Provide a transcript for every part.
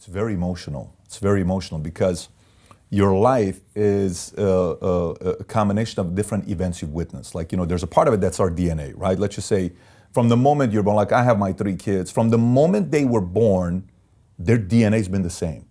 It's very emotional. It's very emotional because your life is a combination of different events you've witnessed. Like, there's a part of it that's our DNA, right? Let's just say from the moment you're born, like I have my 3 kids, from the moment they were born, their DNA's been the same.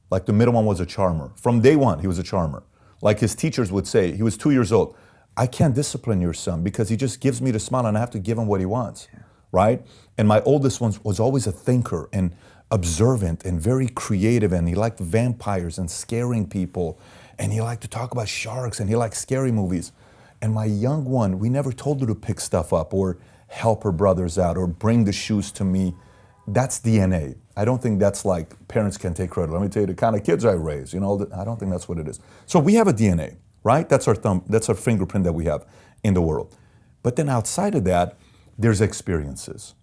Like the middle one was a charmer. From day one, he was a charmer. Like his teachers would say, he was 2 years old, I can't discipline your son because he just gives me the smile and I have to give him what he wants, right? And my oldest one was always a thinker and observant and very creative, and he liked vampires and scaring people, and he liked to talk about sharks, and he liked scary movies. And my young one, we never told her to pick stuff up or help her brothers out or bring the shoes to me. That's DNA. I don't think that's like parents can take credit. Let me tell you the kind of kids I raised, I don't think that's what it is. So we have a DNA, right? That's our thumb, that's our fingerprint that we have in the world. But then outside of that, there's experiences.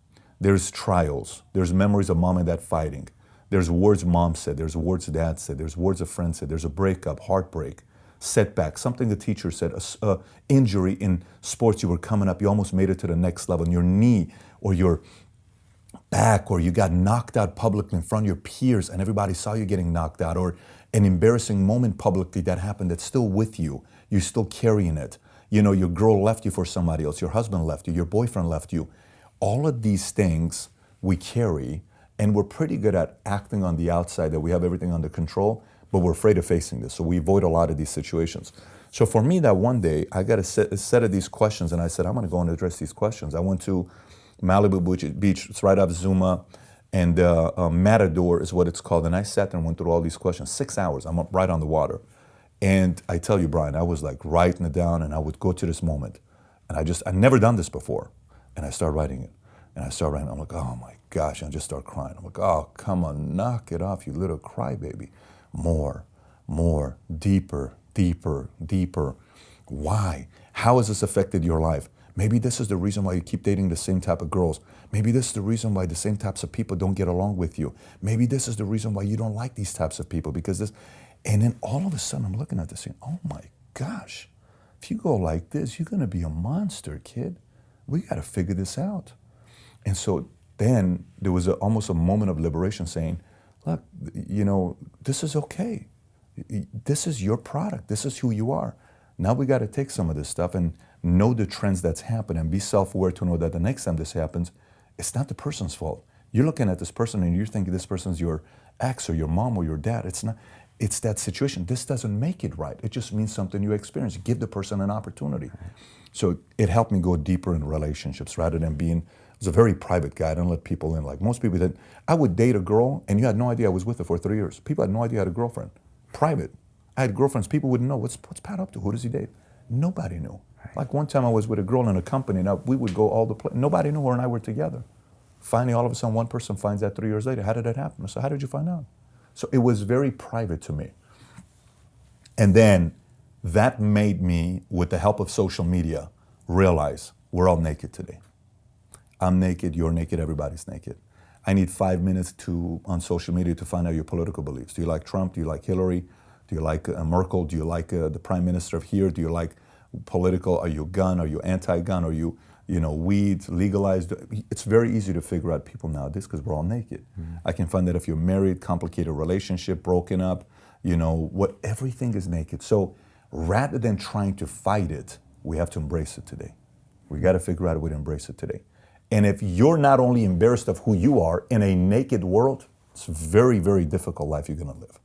There's trials, there's memories of mom and dad fighting. There's words mom said, there's words dad said, there's words a friend said, there's a breakup, heartbreak, setback, something the teacher said, a injury in sports, you were coming up, you almost made it to the next level, and your knee or your back, or you got knocked out publicly in front of your peers and everybody saw you getting knocked out, or an embarrassing moment publicly that happened that's still with you, you're still carrying it. Your girl left you for somebody else, your husband left you, your boyfriend left you. All of these things we carry, and we're pretty good at acting on the outside that we have everything under control, but we're afraid of facing this, so we avoid a lot of these situations. So for me, that one day, I got a set of these questions, and I said, I'm gonna go and address these questions. I went to Malibu Beach, it's right off Zuma, and Matador is what it's called, and I sat there and went through all these questions, 6 hours, I'm up right on the water. And I tell you, Brian, I was like writing it down, and I would go to this moment, and I'd never done this before. And I start writing it. And I start writing, I'm like, oh my gosh, and I just start crying. I'm like, oh, come on, knock it off, you little crybaby. More, deeper, deeper, deeper. Why? How has this affected your life? Maybe this is the reason why you keep dating the same type of girls. Maybe this is the reason why the same types of people don't get along with you. Maybe this is the reason why you don't like these types of people, because this, and then all of a sudden I'm looking at this saying, oh my gosh, if you go like this, you're gonna be a monster, kid. We got to figure this out. And so then there was almost a moment of liberation saying, look, this is okay. This is your product. This is who you are. Now we got to take some of this stuff and know the trends that's happening and be self-aware to know that the next time this happens, it's not the person's fault. You're looking at this person and you're thinking this person's your ex or your mom or your dad. It's not. It's that situation. This doesn't make it right. It just means something you experience. Give the person an opportunity. So it helped me go deeper in relationships rather than I was a very private guy. I didn't let people in. Like most people did. I would date a girl and you had no idea I was with her for 3 years. People had no idea I had a girlfriend. Private. I had girlfriends. People wouldn't know. What's Pat up to? Who does he date? Nobody knew. Right. Like one time I was with a girl in a company. Now we would go all the place. Nobody knew her and I were together. Finally, all of a sudden, one person finds out 3 years later. How did that happen? I said, how did you find out? So it was very private to me. And then that made me, with the help of social media, realize we're all naked today. I'm naked, you're naked, everybody's naked. I need 5 minutes on social media to find out your political beliefs. Do you like Trump? Do you like Hillary? Do you like Merkel? Do you like the prime minister of here? Do you like political? Are you gun? Are you anti-gun? Are you, weed, legalized? It's very easy to figure out people nowadays because we're all naked. Mm-hmm. I can find that if you're married, complicated relationship, broken up, everything is naked. So rather than trying to fight it, we have to embrace it today. We got to figure out a way to embrace it today. And if you're not only embarrassed of who you are in a naked world, it's a very, very difficult life you're going to live.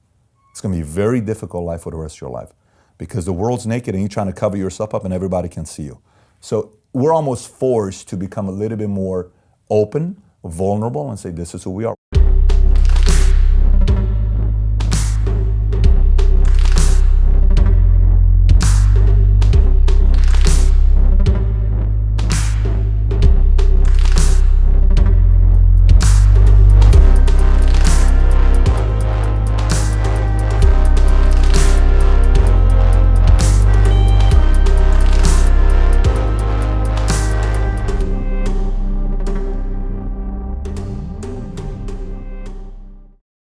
It's going to be a very difficult life for the rest of your life because the world's naked and you're trying to cover yourself up and everybody can see you. So we're almost forced to become a little bit more open, vulnerable, and say, this is who we are.